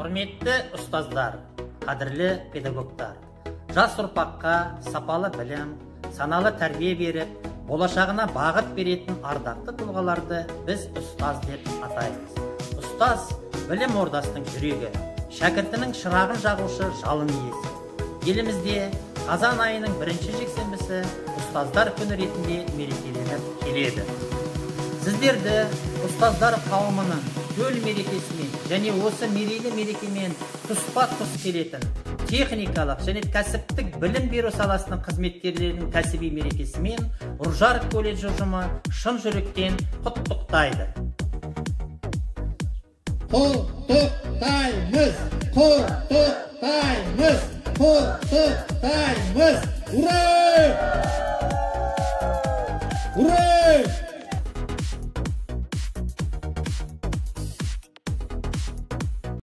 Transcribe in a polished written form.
Құрметті ұстаздар, қадірлі педагогтар, жас ұрпаққа сапалы білім, саналы тәрбие беріп, болашағына бағыт беретін ардақты тұлғаларды біз ұстаз деп атаймыз. Ұстаз білім ордасының жүрегі, шәкіртінің шырағын жағушы жалын иесі. Елімізде қазан айының 1-ші жексенбісі ұстаздар күні ретінде мерекеленіп келеді. Сіздерді ұстаздар қауымының төл мерекесімен және осы мерейлі мерекемен тұспа-тұс келетін техникалық және кәсіптік білім беру саласының қызметкерлерінің кәсіби мерекесімен Ұржар колледжі ұжымы шын жүректен құттықтайды. Құттықтаймыз! Құттықтаймыз! Құттықтаймыз! Ура! Ура!